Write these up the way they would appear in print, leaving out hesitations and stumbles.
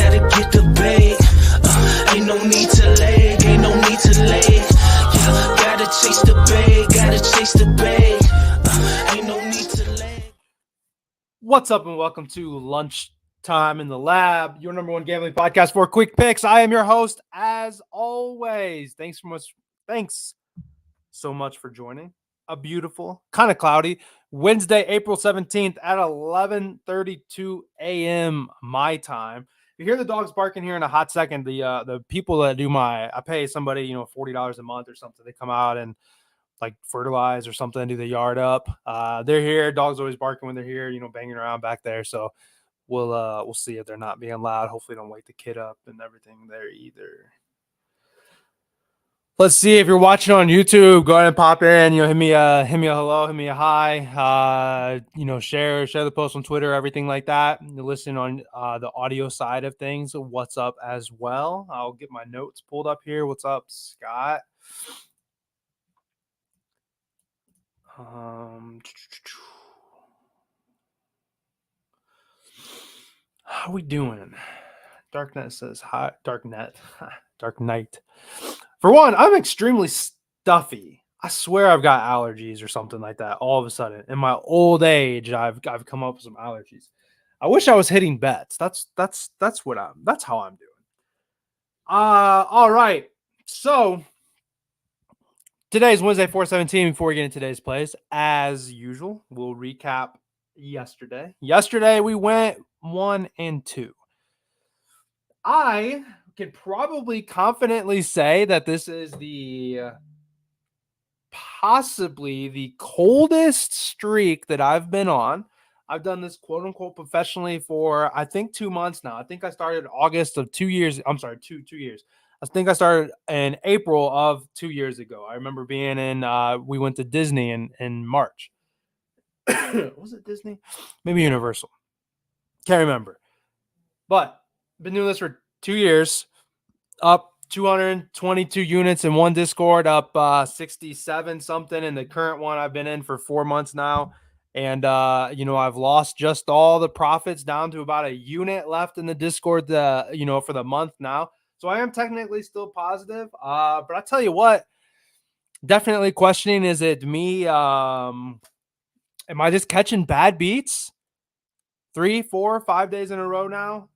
gotta get the bait. Ain't no need to lag, ain't no need to lag. Yeah, gotta chase the bait, gotta chase the bait. Ain't no need to lag. What's up and welcome to Lunchtime in the Lab, your number one gambling podcast for quick picks. I am your host, as always. Thanks so much for joining. A beautiful, kind of cloudy Wednesday, April 17th at 11:32 a.m. my time. You hear the dogs barking here in a hot second. The people that do I pay somebody, $40 a month or something. They come out and like fertilize or something, do the yard up. They're here. Dogs always barking when they're here, banging around back there. So we'll see if they're not being loud. Hopefully don't wake the kid up and everything there either. Let's see if you're watching on YouTube. Go ahead and pop in. Hit me a hello, hit me a hi. Share the post on Twitter, everything like that. You listen on the audio side of things. What's up as well? I'll get my notes pulled up here. What's up, Scott? How we doing? Darknet says hi. Darknet. Dark Knight. For one, I'm extremely stuffy. I swear I've got allergies or something like that. All of a sudden, in my old age, I've come up with some allergies. I wish I was hitting bets. That's how I'm doing. All right. So today's Wednesday, 4/17. Before we get into today's plays, as usual, we'll recap yesterday. Yesterday we went 1 and 2. I can probably confidently say that this is possibly the coldest streak that I've been on. I've done this quote unquote professionally for I think 2 months now. I think I started August of 2 years. I'm sorry, 2 years. I think I started in April of 2 years ago. I remember being we went to Disney in March. Was it Disney? Maybe Universal. Can't remember. But been doing this for 2 years, up 222 units in one Discord, up 67 something in the current one I've been in for 4 months now. And, I've lost just all the profits down to about a unit left in the Discord, for the month now. So I am technically still positive. But I tell you what, definitely questioning, is it me? Am I just catching bad beats? 3, 4, 5 days in a row now.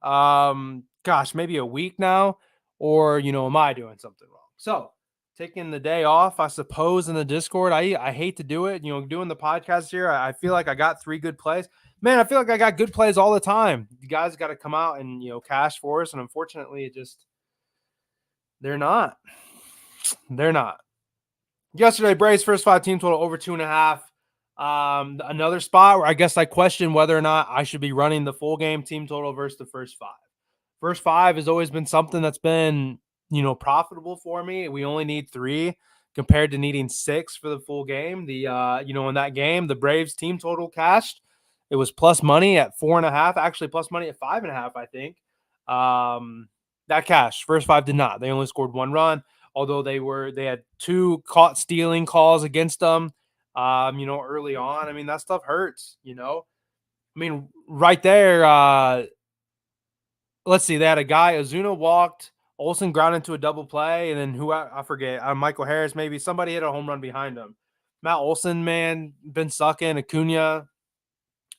Maybe a week now, or am I doing something wrong? So taking the day off, I suppose, in the Discord. I hate to do it. Doing the podcast here, I feel like I got 3 good plays. Man, I feel like I got good plays all the time. You guys got to come out and cash for us, and unfortunately, they're not. They're not. Yesterday, Braves first 5 team total over 2.5. Another spot where I guess I question whether or not I should be running the full game team total versus the first 5. First 5 has always been something that's been, profitable for me. We only need 3 compared to needing 6 for the full game. In that game, the Braves team total cashed. It was plus money at 4.5, actually plus money at 5.5, I think. That cashed. First 5 did not. They only scored 1 run, although they had 2 caught stealing calls against them. Early on. I mean, that stuff hurts, right there. Let's see. They had a guy, Ozuna walked, Olsen ground into a double play, and then I forget, Michael Harris, maybe somebody hit a home run behind him. Matt Olsen, man, been sucking. Acuna,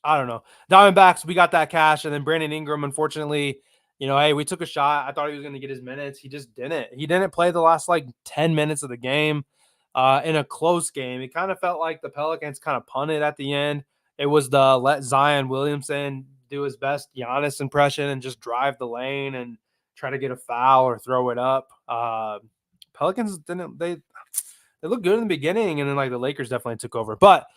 I don't know. Diamondbacks, we got that cash, and then Brandon Ingram, unfortunately, hey, we took a shot. I thought he was going to get his minutes. He just didn't. He didn't play the last 10 minutes of the game. In a close game, it kind of felt like the Pelicans kind of punted at the end. It was the let Zion Williamson do his best Giannis impression and just drive the lane and try to get a foul or throw it up. Pelicans didn't. They looked good in the beginning, and then the Lakers definitely took over. But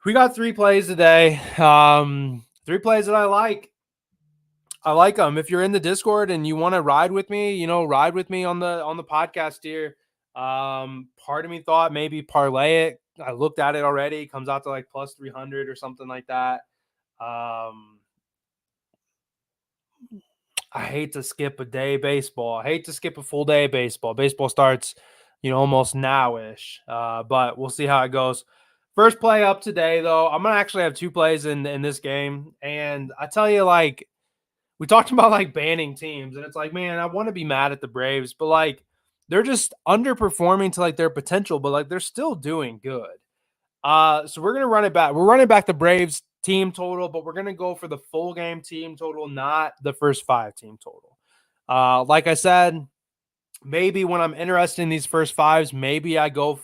we got 3 plays today. 3 plays that I like. I like them. If you're in the Discord and you want to ride with me, ride with me on the podcast here. Part of me thought maybe parlay it. I looked at it already. It comes out to plus 300 or something like that. I hate to skip a day baseball. I hate to skip a full day baseball. Baseball starts, almost now-ish. But we'll see how it goes. First play up today, though. I'm going to actually have 2 plays in this game. And I tell you, we talked about like banning teams, and it's like, man, I want to be mad at the Braves, but like they're just underperforming to like their potential, but like they're still doing good. So we're gonna run it back. We're running back the Braves team total, but we're gonna go for the full game team total, not the first 5 team total. Like I said, maybe when I'm interested in these first 5s, maybe I go,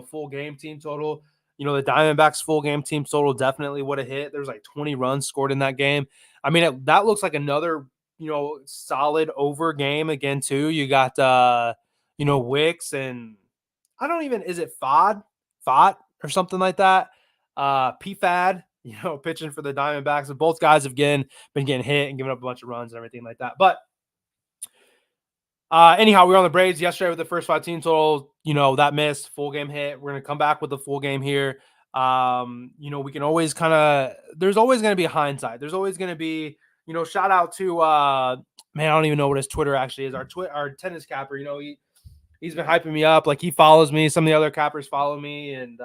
full game team total. The Diamondbacks full game team total definitely would have hit. There's like 20 runs scored in that game. I mean, that looks like another, solid over game again, too. You got, Wicks and I don't even, is it Fod or something like that? PFAD, pitching for the Diamondbacks. And both guys have been getting hit and giving up a bunch of runs and everything like that. But anyhow, we were on the Braves yesterday with the first 5 team total. That missed, full game hit. We're gonna come back with the full game here. We can always there's always gonna be hindsight. There's always gonna be, shout out to man, I don't even know what his Twitter actually is. Our tennis capper, he's been hyping me up. Like he follows me. Some of the other cappers follow me, and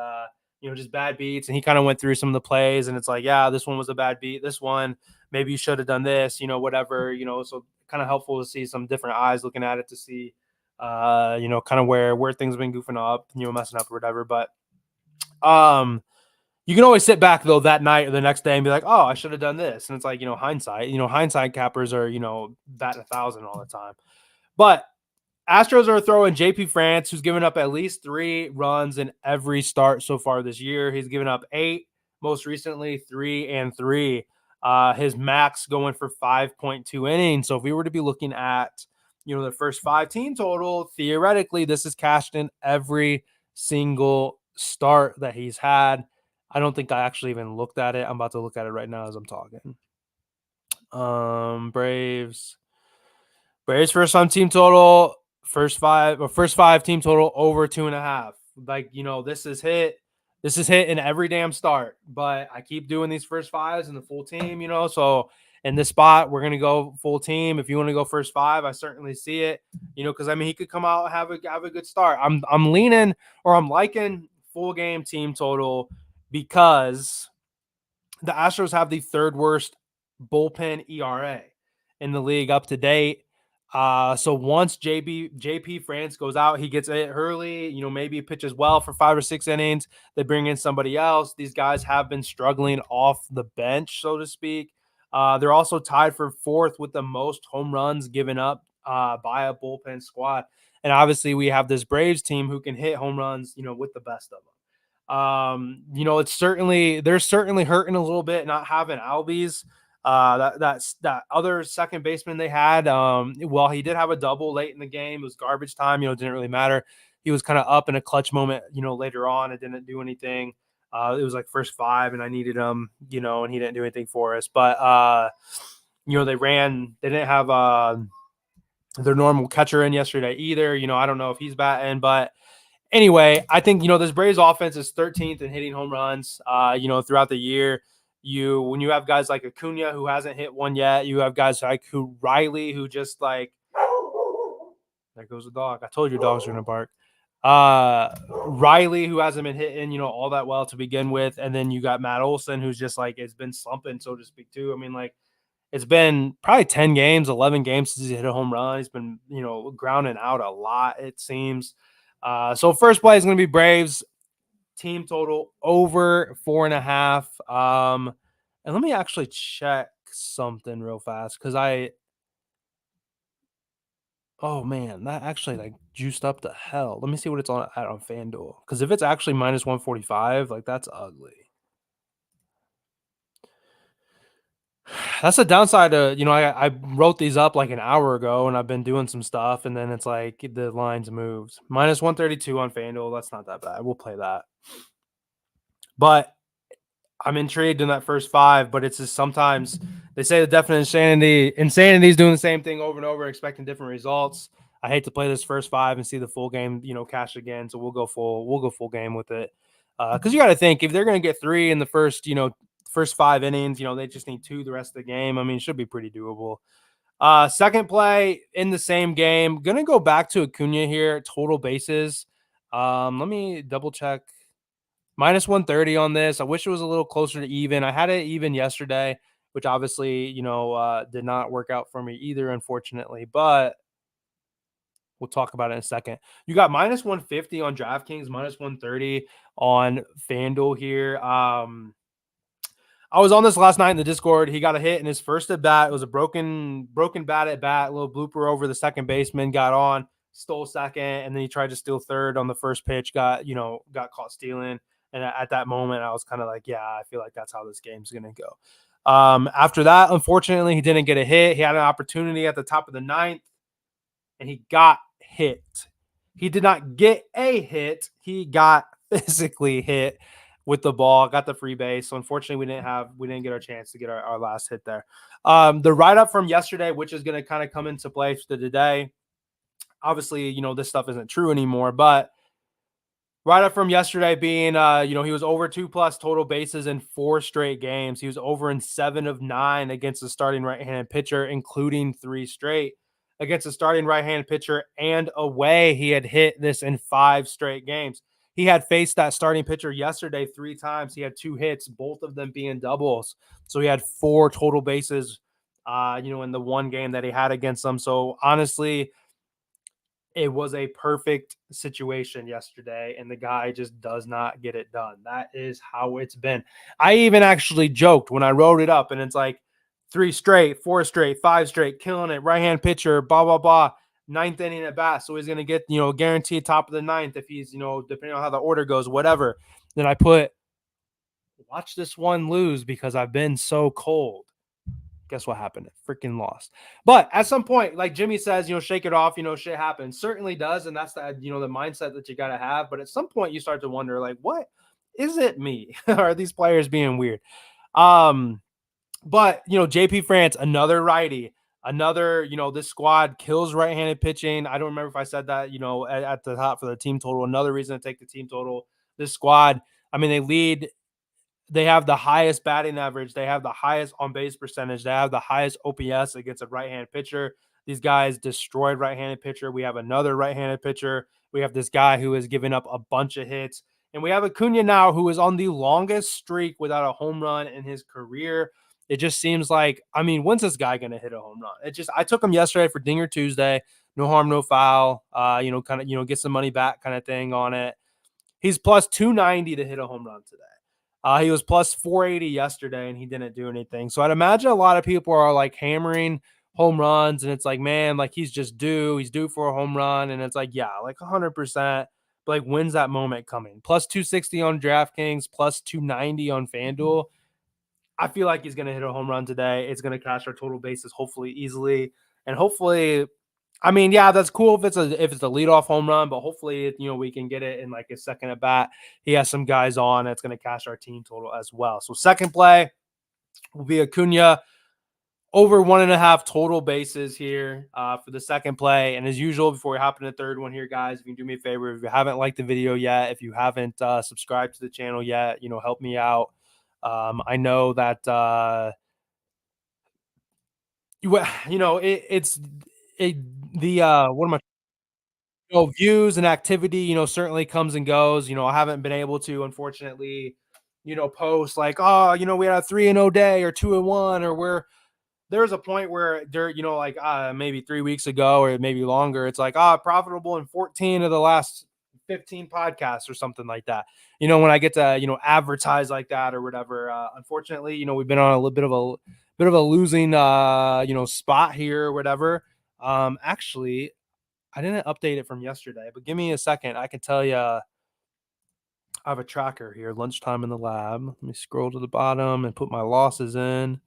just bad beats. And he kind of went through some of the plays, and it's like, yeah, this one was a bad beat. This one, maybe you should have done this, whatever, so kind of helpful to see some different eyes looking at it to see, kind of where things have been goofing up, messing up or whatever. But you can always sit back though that night or the next day and be like, oh, I should have done this. And it's like, hindsight cappers are, batting 1,000 all the time. But Astros are throwing JP France, who's given up at least 3 runs in every start so far this year. He's given up 8, most recently 3 and 3. His max going for 5.2 innings. So if we were to be looking at, the first 5 team total, theoretically, this is cashed in every single start that he's had. I don't think I actually even looked at it. I'm about to look at it right now as I'm talking. Braves first time team total, first five team total over 2.5. Like, this is hit in every damn start, but I keep doing these first 5s and the full team, so in this spot, we're going to go full team. If you want to go first 5, I certainly see it, cause I mean, he could come out and have a good start. I'm leaning, or I'm liking full game team total because the Astros have the 3rd worst bullpen ERA in the league up to date. So once JP France goes out, he gets it early, maybe he pitches well for 5 or 6 innings. They bring in somebody else. These guys have been struggling off the bench, so to speak. They're also tied for 4th with the most home runs given up by a bullpen squad. And obviously we have this Braves team who can hit home runs, with the best of them. They're certainly hurting a little bit not having Albies. That other second baseman they had, well, he did have a double late in the game. It was garbage time, it didn't really matter. He was kind of up in a clutch moment, later on. It didn't do anything. It was like first 5 and I needed him, and he didn't do anything for us. But they didn't have their normal catcher in yesterday either. I don't know if he's batting, but anyway, I think, this Braves offense is 13th in hitting home runs, throughout the year. When you have guys like Acuna, who hasn't hit one yet, you have guys like Riley, who just like, there goes the dog. I told you dogs are going to bark. Riley, who hasn't been hitting, all that well to begin with. And then you got Matt Olson, who's just like, it's been slumping, so to speak, too. I mean, like, it's been probably 10 games, 11 games since he hit a home run. He's been, grounding out a lot, it seems. So first play is going to be Braves team total over 4.5. And let me actually check something real fast because oh man, that actually like juiced up the hell. Let me see what it's on FanDuel, because if it's actually minus 145, like that's ugly. That's the downside of, I wrote these up like an hour ago and I've been doing some stuff and then it's like the lines moved. Minus 132 on FanDuel. That's not that bad. We'll play that. But I'm intrigued in that first 5, but it's just sometimes they say the definite insanity is doing the same thing over and over, expecting different results. I hate to play this first 5 and see the full game, cash again. So we'll go full game with it. Cause you got to think, if they're going to get 3 in the first 5 innings, they just need 2 the rest of the game. I mean, it should be pretty doable. Second play in the same game, going to go back to Acuna here, total bases. Let me double check. Minus 130 on this. I wish it was a little closer to even. I had it even yesterday. which obviously, did not work out for me either, unfortunately. But we'll talk about it in a second. You got minus 150 on DraftKings, minus 130 on FanDuel here. I was on this last night in the Discord. He got a hit in his first at bat. It was a broken bat at bat, a little blooper over the second baseman, got on, stole second, and then he tried to steal third on the first pitch, got caught stealing. And at that moment, I was kind of like, yeah, I feel like that's how this game's going to go. After that, unfortunately, he didn't get a hit. He had an opportunity at the top of the ninth, and he got hit. He did not get a hit. He got physically hit with the ball, got the free base. So unfortunately, we didn't get our chance to get our last hit there. The write-up from yesterday, which is going to kind of come into play for today. Obviously, this stuff isn't true anymore, but write-up from yesterday being, he was over 2+ total bases in 4 straight games. He was over in 7 of 9 against the starting right-handed pitcher, including 3 straight. Against the starting right-handed pitcher and away, he had hit this in 5 straight games. He had faced that starting pitcher yesterday 3 times. He had 2 hits, both of them being doubles. So he had 4 total bases, in the one game that he had against them. So honestly, it was a perfect situation yesterday, and the guy just does not get it done. That is how it's been. I even actually joked when I wrote it up, and it's like 3 straight, 4 straight, 5 straight, killing it, right-hand pitcher, blah, blah, blah, 9th inning at bat. So he's going to get, guaranteed top of the 9th if he's, depending on how the order goes, whatever. Then I put, watch this one lose because I've been so cold. Guess what happened? It freaking lost. But at some point, like Jimmy says, shake it off, shit happens. Certainly does. And that's the, the mindset that you got to have. But at some point you start to wonder, like, what is it me? Are these players being weird? But, JP France, another righty, another, this squad kills right-handed pitching. I don't remember if I said that, at the top for the team total. Another reason to take the team total. This squad, I mean, they have the highest batting average. They have the highest on-base percentage. They have the highest OPS against a right-handed pitcher. These guys destroyed right-handed pitcher. We have another right-handed pitcher. We have this guy who has given up a bunch of hits. And we have Acuna now who is on the longest streak without a home run in his career. It just seems like, I mean, when's this guy going to hit a home run? I took him yesterday for Dinger Tuesday. No harm, no foul. Get some money back kind of thing on it. He's plus 290 to hit a home run today. He was plus 480 yesterday, and he didn't do anything. So I'd imagine a lot of people are like hammering home runs, and it's like, man, like he's due for a home run. And it's like, yeah, like 100%. But like, when's that moment coming? Plus 260 on DraftKings, plus 290 on FanDuel. I feel like he's going to hit a home run today. It's going to cash our total bases hopefully easily. And hopefully, I mean, yeah, that's cool if it's a leadoff home run, but hopefully, we can get it in like a second at bat. He has some guys on that's going to cash our team total as well. So second play will be Acuna over 1.5 total bases here for the second play. And as usual, before we hop into the third one here, guys, if you can do me a favor, if you haven't liked the video yet, if you haven't subscribed to the channel yet, help me out. I know that what am I? Views and activity, certainly comes and goes. I haven't been able to, unfortunately, post like, oh, we had a 3-0 day or 2-1, or there's a point where there, like maybe 3 weeks ago or maybe longer, it's like, profitable in 14 of the last 15 podcasts or something like that. When I get to, advertise like that or whatever, unfortunately, we've been on a little bit of a losing, spot here or whatever. Actually, I didn't update it from yesterday, but give me a second. I can tell you, I have a tracker here, Lunchtime in the Lab. Let me scroll to the bottom and put my losses in.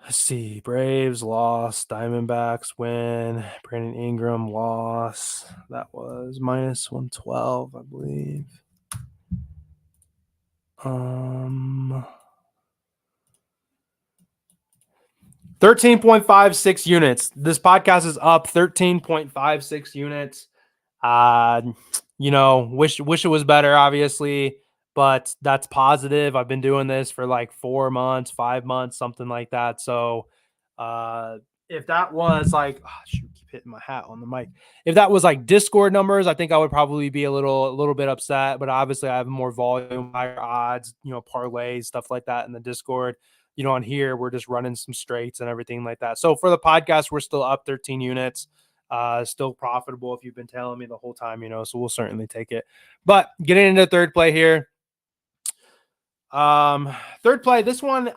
Let's see. Braves loss, Diamondbacks win, Brandon Ingram loss. That was minus 112, I believe. 13.56 units. This podcast is up 13.56 units. Wish it was better, obviously, but that's positive. I've been doing this for like 4 months, 5 months, something like that. So, if that was like, oh, shoot, keep hitting my hat on the mic. If that was like Discord numbers, I think I would probably be a little bit upset. But obviously, I have more volume, higher odds, parlays, stuff like that in the Discord. On here, we're just running some straights and everything like that. So for the podcast, we're still up 13 units, still profitable if you've been telling me the whole time, so we'll certainly take it. But getting into third play here. Third play, this one,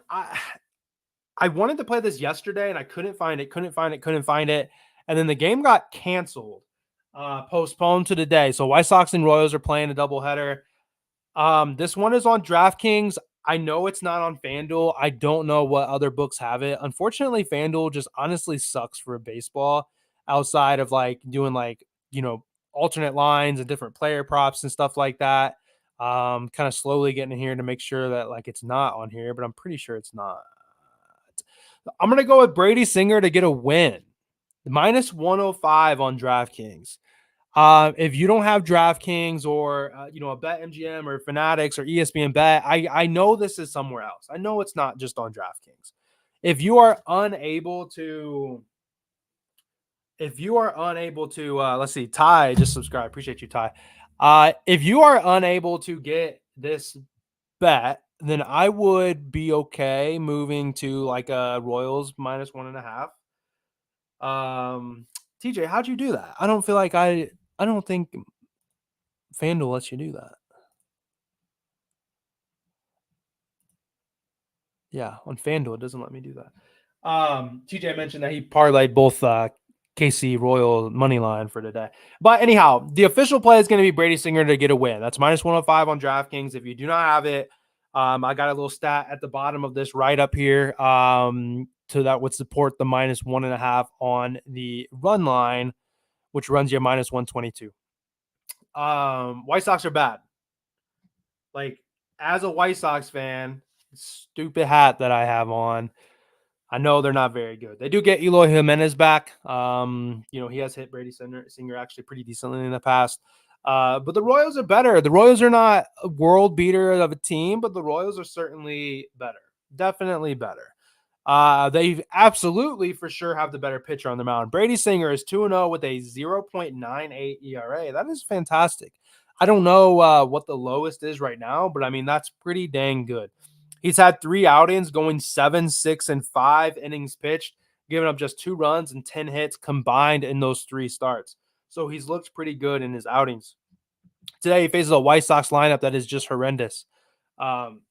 I wanted to play this yesterday and I couldn't find it. And then the game got canceled, postponed to today. So White Sox and Royals are playing a doubleheader. This one is on DraftKings. I know it's not on FanDuel. I don't know what other books have it. Unfortunately, FanDuel just honestly sucks for baseball outside of like doing like, alternate lines and different player props and stuff like that. Kind of slowly getting in here to make sure that like it's not on here, but I'm pretty sure it's not. I'm going to go with Brady Singer to get a win. Minus 105 on DraftKings. If you don't have DraftKings or, a BetMGM or Fanatics or ESPN Bet, I know this is somewhere else. I know it's not just on DraftKings. If you are unable to, let's see, Ty just subscribe. Appreciate you, Ty. If you are unable to get this bet, then I would be okay moving to like a Royals minus 1.5. TJ, how'd you do that? I don't feel like I don't think FanDuel lets you do that. Yeah, on FanDuel it doesn't let me do that. TJ mentioned that he parlayed both KC Royal money line for today. But anyhow, the official play is going to be Brady Singer to get a win. That's minus 105 on DraftKings. If you do not have it, I got a little stat at the bottom of this right up here. So that would support the minus 1.5 on the run line, which runs you minus 122. White Sox are bad. Like, as a White Sox fan, stupid hat that I have on, I know they're not very good. They do get Eloy Jimenez back. He has hit Brady Singer actually pretty decently in the past. But the Royals are better. The Royals are not a world beater of a team, but the Royals are certainly better. Definitely better. They absolutely for sure have the better pitcher on the mound. Brady Singer is 2-0 with a 0.98 ERA. That is fantastic. I don't know what the lowest is right now, but I mean, that's pretty dang good. He's had 3 outings going 7, 6, and 5 innings pitched, giving up just 2 runs and 10 hits combined in those 3 starts. So he's looked pretty good in his outings. Today he faces a White Sox lineup that is just horrendous. Bad,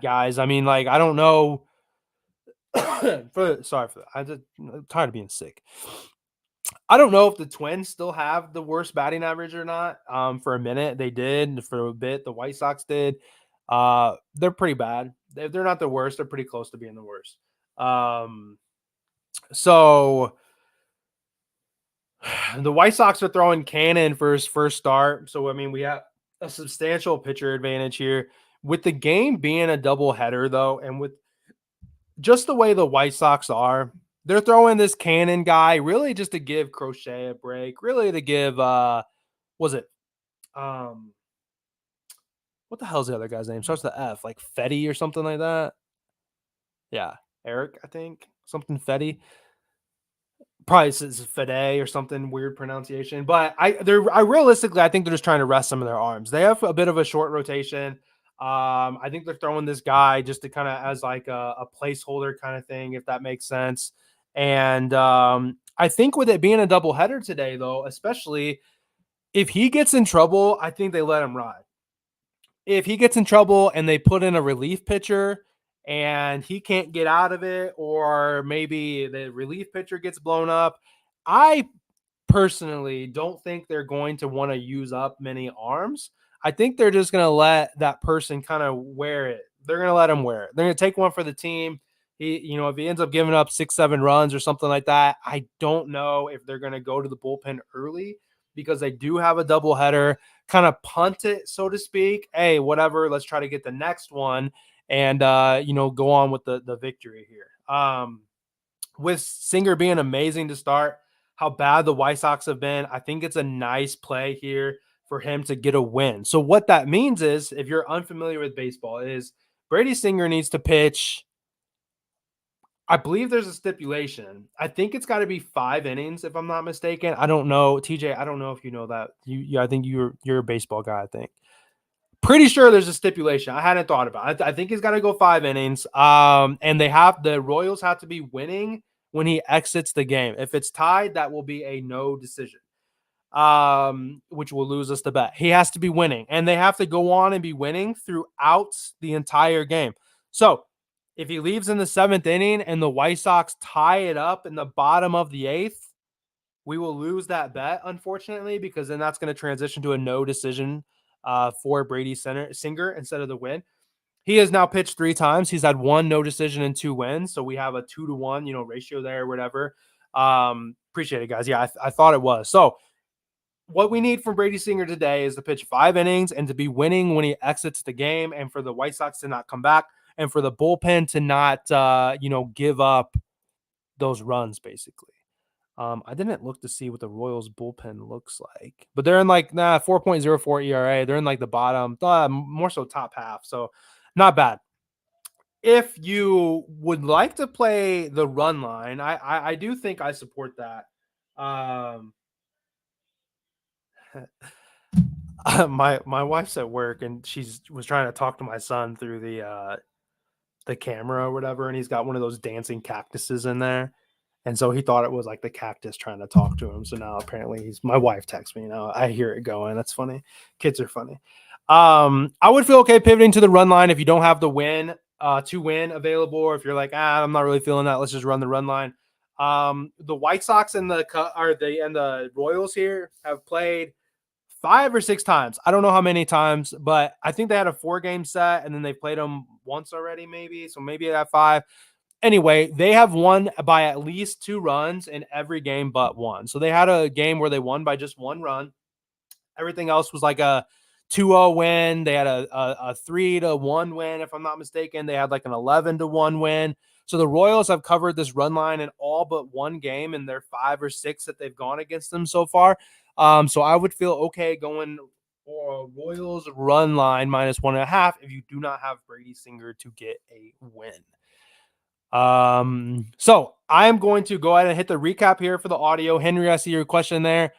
guys. I mean, like, I don't know. Sorry for that. I'm tired of being sick. I don't know if the Twins still have the worst batting average or not. For a minute, they did. For a bit, the White Sox did. They're pretty bad. They're not the worst. They're pretty close to being the worst. So the White Sox are throwing Cannon for his first start. So, I mean, we have a substantial pitcher advantage here. With the game being a doubleheader, though, and with just the way the White Sox are, they're throwing this Cannon guy really just to give Crochet a break, really to give what the hell's the other guy's name? Starts with the F, like Fetty or something like that. Yeah, Eric, I think. Something Fetty. Probably says Fede or something weird pronunciation. But I realistically I think they're just trying to rest some of their arms. They have a bit of a short rotation. I think they're throwing this guy just to kind of as like a placeholder kind of thing, if that makes sense. And I think with it being a doubleheader today, though, especially if he gets in trouble, I think they let him ride. If he gets in trouble and they put in a relief pitcher and he can't get out of it, or maybe the relief pitcher gets blown up, I personally don't think they're going to want to use up many arms. I think they're just going to let that person kind of wear it. They're going to let him wear it. They're going to take one for the team. If he ends up giving up 6, 7 runs or something like that, I don't know if they're going to go to the bullpen early because they do have a doubleheader, kind of punt it, so to speak. Hey, whatever, let's try to get the next one and, go on with the victory here. With Singer being amazing to start, how bad the White Sox have been, I think it's a nice play here for him to get a win. So what that means is, if you're unfamiliar with baseball, is Brady Singer needs to pitch I believe there's a stipulation. I think it's got to be 5 innings, if I'm not mistaken. I don't know, TJ. I don't know if you know that. I think you're a baseball guy. I think. Pretty sure there's a stipulation. I hadn't thought about it. I think he's got to go 5 innings. And the Royals have to be winning when he exits the game. If it's tied, that will be a no decision. Which will lose us the bet. He has to be winning, and they have to go on and be winning throughout the entire game. So if he leaves in the 7th inning and the White Sox tie it up in the bottom of the 8th, we will lose that bet, unfortunately, because then that's going to transition to a no decision for Brady Singer instead of the win. He has now pitched 3 times. He's had 1 no decision and 2 wins. So we have a 2-to-1, ratio there or whatever. Appreciate it, guys. Yeah, I thought it was. So what we need from Brady Singer today is to pitch 5 innings and to be winning when he exits the game, and for the White Sox to not come back, and for the bullpen to not, give up those runs, basically. I didn't look to see what the Royals bullpen looks like, but they're in 4.04 ERA. They're in the bottom, more so top half. So not bad. If you would like to play the run line, I do think I support that. My wife's at work and was trying to talk to my son through the camera or whatever, and he's got one of those dancing cactuses in there. And so he thought it was like the cactus trying to talk to him. So now apparently my wife texts me. I hear it going. That's funny. Kids are funny. I would feel okay pivoting to the run line if you don't have the to win available, or if you're like, I'm not really feeling that. Let's just run the run line. The White Sox and the Royals here have played 5 or 6 times. I don't know how many times, but I think they had a 4-game set and then they played them once already, maybe. So maybe they have 5. Anyway, they have won by at least 2 runs in every game but one. So they had a game where they won by just 1 run. Everything else was like a 2-0 win. They had a 3-1 win, if I'm not mistaken. They had like an 11-1 win. So the Royals have covered this run line in all but 1 game in their 5 or 6 that they've gone against them so far. So I would feel okay going for a Royals run line -1.5 if you do not have Brady Singer to get a win. So I'm going to go ahead and hit the recap here for the audio. Henry, I see your question there.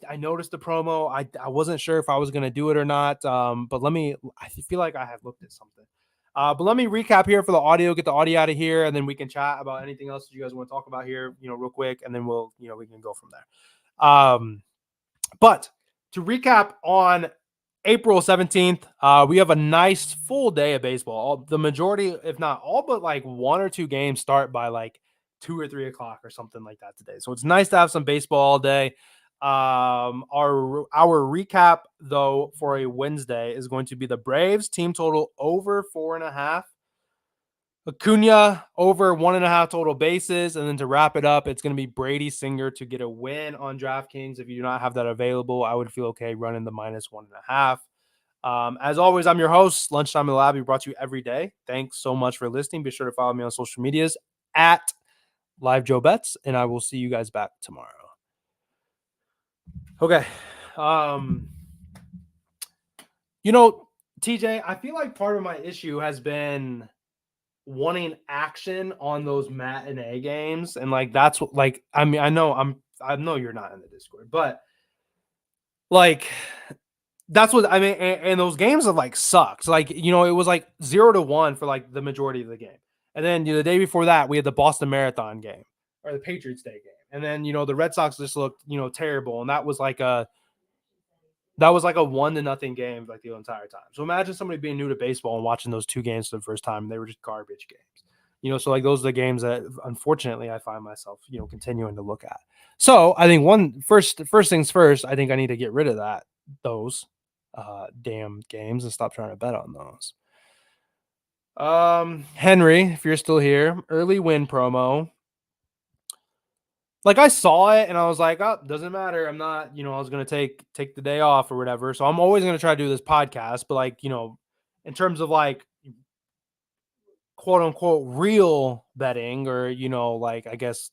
I noticed the promo. I wasn't sure if I was going to do it or not. But I feel like I have looked at something. But let me recap here for the audio, get the audio out of here, and then we can chat about anything else that you guys want to talk about here, real quick, and then we can go from there. But to recap on April 17th, we have a nice full day of baseball. The majority, if not all but 1 or 2 games start by 2 or 3 o'clock or something like that today. So it's nice to have some baseball all day. Our recap, though, for a Wednesday is going to be the Braves team total over 4.5. Acuna over 1.5 total bases. And then to wrap it up, it's going to be Brady Singer to get a win on DraftKings. If you do not have that available, I would feel okay running the -1.5. As always, I'm your host, Lunchtime in the Lab. We brought to you every day. Thanks so much for listening. Be sure to follow me on social medias at Live Joe Bets, and I will see you guys back tomorrow. Okay. TJ, I feel like part of my issue has been wanting action on those matinee games, and that's what I know you're not in the Discord, but that's what I mean. And those games have sucked. It was 0-1 for the majority of the game, and then the day before that we had the Boston Marathon game or the Patriots Day game, and then the Red Sox just looked terrible, and that was like a 1-0 game the entire time. So imagine somebody being new to baseball and watching those 2 games for the first time, and they were just garbage games. So those are the games that unfortunately I find myself, continuing to look at. So I think first things first, I think I need to get rid of those damn games and stop trying to bet on those. Henry, if you're still here, early win promo. I saw it and I was like, oh, doesn't matter. I'm not, I was going to take the day off or whatever. So I'm always going to try to do this podcast, but in terms of quote unquote real betting or, I guess,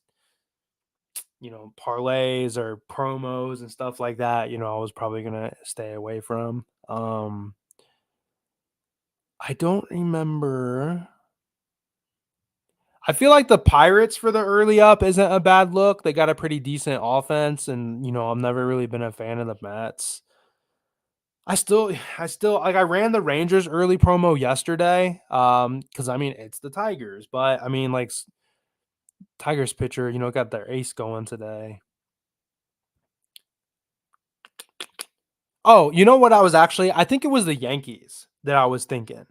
parlays or promos and stuff like that, I was probably going to stay away from. I don't remember. I feel like the Pirates for the early up isn't a bad look. They got a pretty decent offense, and I've never really been a fan of the Mets. I still like I ran the Rangers early promo yesterday. Because I mean it's the Tigers, but I mean like Tigers pitcher, got their ace going today. Oh, you know what I think it was the Yankees that I was thinking.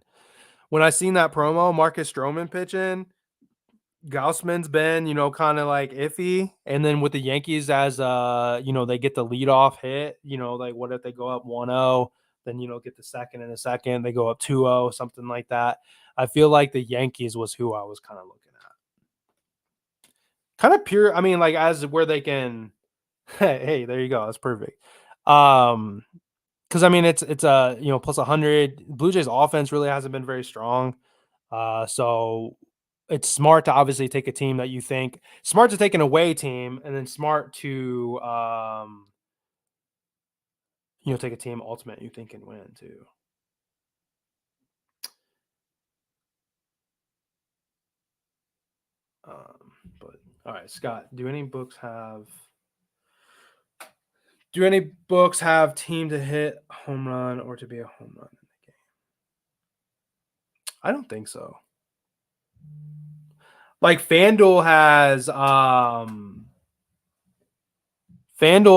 When I seen that promo, Marcus Stroman pitching, Gaussman's been, kind of like iffy. And then with the Yankees as they get the leadoff hit, like what if they go up 1-0, then get the second in a second, they go up 2-0, something like that. I feel like the Yankees was who I was kind of looking at. Kind of pure, I mean, like as where they can hey, there you go. That's perfect. Because I mean it's a plus 100. Blue Jays offense really hasn't been very strong. So it's smart to obviously take a team that you think smart to take an away team, and then smart to take a team ultimate you think can win too. But all right, Scott, do any books have team to hit a home run or to be a home run in the game? I don't think so. Like FanDuel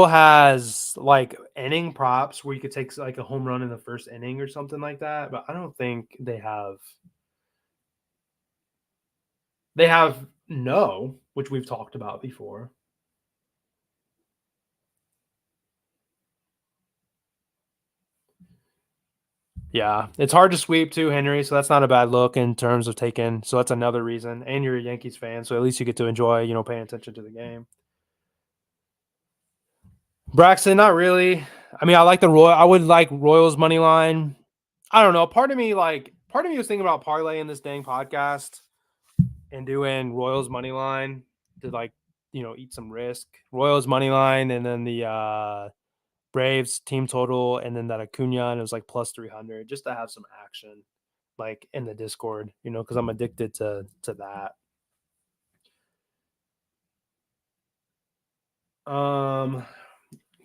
has like inning props where you could take like a home run in the first inning or something like that, but I don't think they have no, which we've talked about before. Yeah, it's hard to sweep too, Henry. So that's not a bad look in terms of taking. So that's another reason. And you're a Yankees fan, so at least you get to enjoy, paying attention to the game. Braxton, not really. I mean, I like the Royal. I would like Royals money line. I don't know. Part of me was thinking about parlaying this dang podcast and doing Royals money line to like, eat some risk. Royals money line, and then the Braves team total, and then that Acuna, and it was like plus 300 just to have some action, like in the Discord, because I'm addicted to that.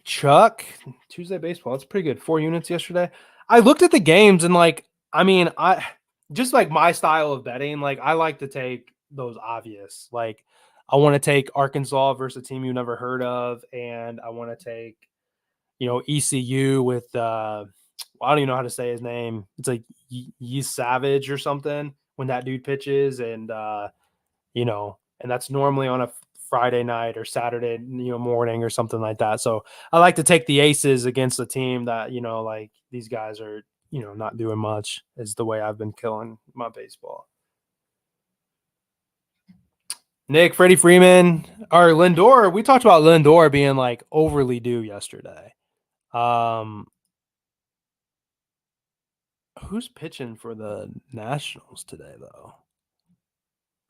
Chuck, Tuesday baseball. That's pretty good. 4 units yesterday. I looked at the games and I mean, I just like my style of betting. Like I like to take those obvious. Like I want to take Arkansas versus a team you never heard of, and I want to take ECU with I don't even know how to say his name. It's like Ye Savage or something when that dude pitches, and and that's normally on a Friday night or Saturday, morning or something like that. So I like to take the aces against a team that, like these guys are, not doing much is the way I've been killing my baseball. Nick, Freddie Freeman, or Lindor. We talked about Lindor being like overly due yesterday. Who's pitching for the Nationals today, though?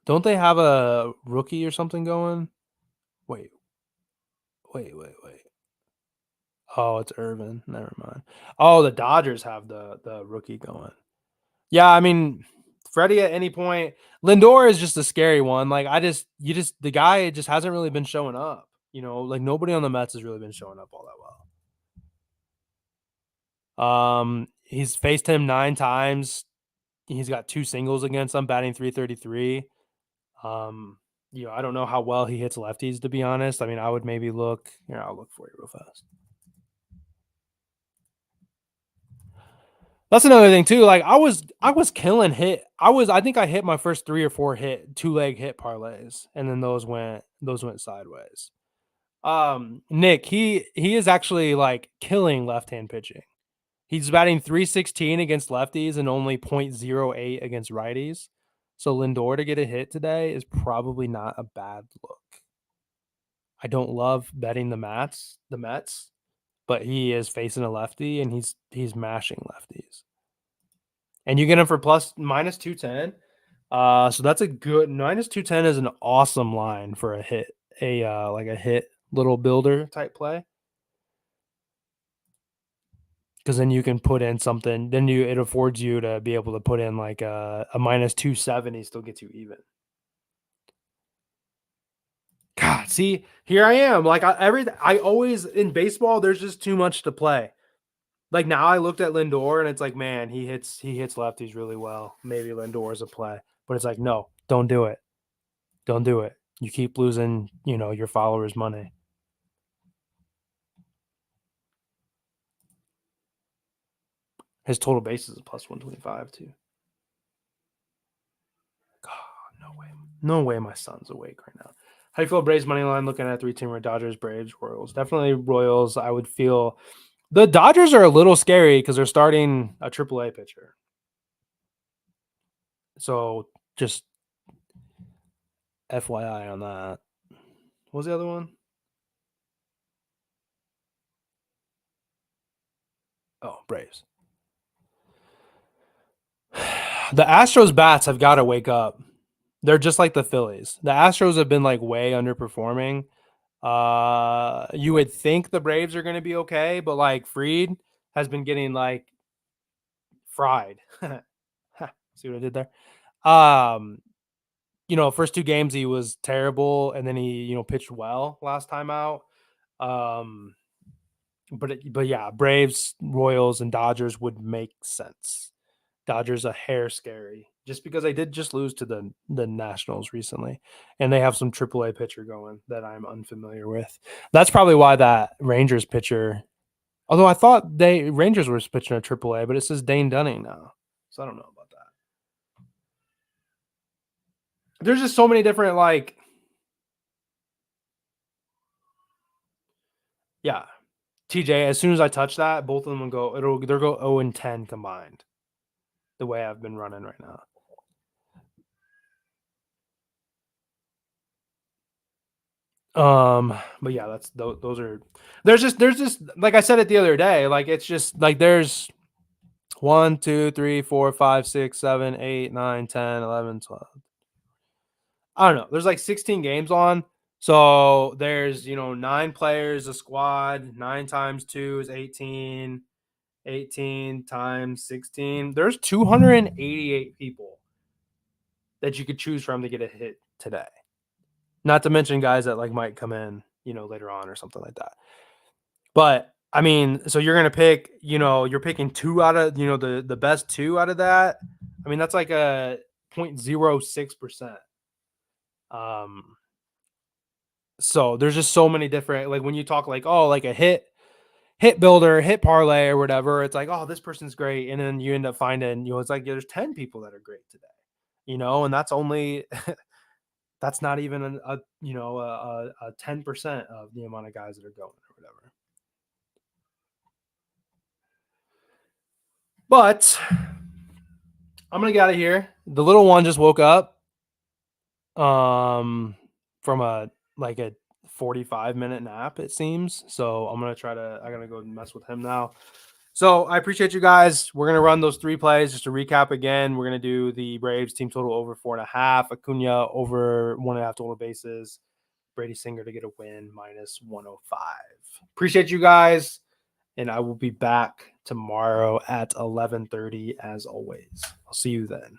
Don't they have a rookie or something going? Wait. Oh, it's Irvin. Never mind. Oh, the Dodgers have the rookie going. Yeah, I mean, Freddie at any point. Lindor is just a scary one. Like the guy just hasn't really been showing up. Like nobody on the Mets has really been showing up all that well. He's faced him 9 times. He's got 2 singles against him, batting 333. I don't know how well he hits lefties, to be honest. I mean, I would maybe look. Here, I'll look for you real fast. That's another thing too. Like I was killing hit. I think I hit my first 3 or 4 hit 2-leg hit parlays, and then those went sideways. Nick, he is actually like killing left-hand pitching. He's batting 316 against lefties and only 0.08 against righties. So Lindor to get a hit today is probably not a bad look. I don't love betting the Mets, but he is facing a lefty and he's mashing lefties. And you get him for minus 210. So that's a good minus 210 is an awesome line for a hit, like a hit little builder type play. Because then you can put in something, it affords you to be able to put in like a minus 270, still gets you even. See, here I am. Like I always in baseball, there's just too much to play. Like now I looked at Lindor and it's like, man, he hits lefties really well. Maybe Lindor is a play. But it's like, no, don't do it. Don't do it. You keep losing, your followers' money. His total bases is plus 125 too. God, no way. No way my son's awake right now. How do you feel Braves money line looking at 3-teamer Dodgers, Braves, Royals? Definitely Royals. I would feel the Dodgers are a little scary because they're starting a AAA pitcher. So just FYI on that. What was the other one? Oh, Braves. The Astros bats have got to wake up. They're just like the Phillies. The Astros have been like way underperforming. You would think the Braves are going to be okay, but like Fried has been getting like fried. See what I did there? First two games he was terrible, and then he pitched well last time out. But yeah, Braves, Royals, and Dodgers would make sense. Dodgers a hair scary just because they did just lose to the Nationals recently, and they have some AAA pitcher going that I'm unfamiliar with. That's probably why that Rangers pitcher. Although I thought Rangers were pitching a AAA, but it says Dane Dunning now, so I don't know about that. There's just so many different yeah. TJ, as soon as I touch that, both of them will go. They'll go 0-10 combined. The way I've been running right now. But yeah, those are. There's just like I said it the other day. Like it's just like there's 1, 2, 3, 4, 5, 6, 7, 8, 9, 10, 11, 12. I don't know. There's like 16 games on. So there's 9 players a squad. 9 times 2 is 18. 18 times 16. There's 288 people that you could choose from to get a hit today. Not to mention guys that like might come in, later on or something like that. But I mean, so you're gonna pick, you're picking 2 out of, the best 2 out of that. I mean, that's like a 0.06%. So there's just so many different, like when you talk like, oh, like a hit builder, hit parlay or whatever, it's like, oh, this person's great. And then you end up finding, it's like there's 10 people that are great today, and that's only that's not even a 10% of the amount of guys that are going or whatever. But I'm gonna get out of here. The little one just woke up from a 45-minute nap, it seems. So I gotta go mess with him now. So I appreciate you guys. We're gonna run those 3 plays just to recap again. We're gonna do the Braves team total over 4.5, Acuna over 1.5 total bases, Brady Singer to get a win minus 105. Appreciate you guys, and I will be back tomorrow at 11:30 as always. I'll see you then.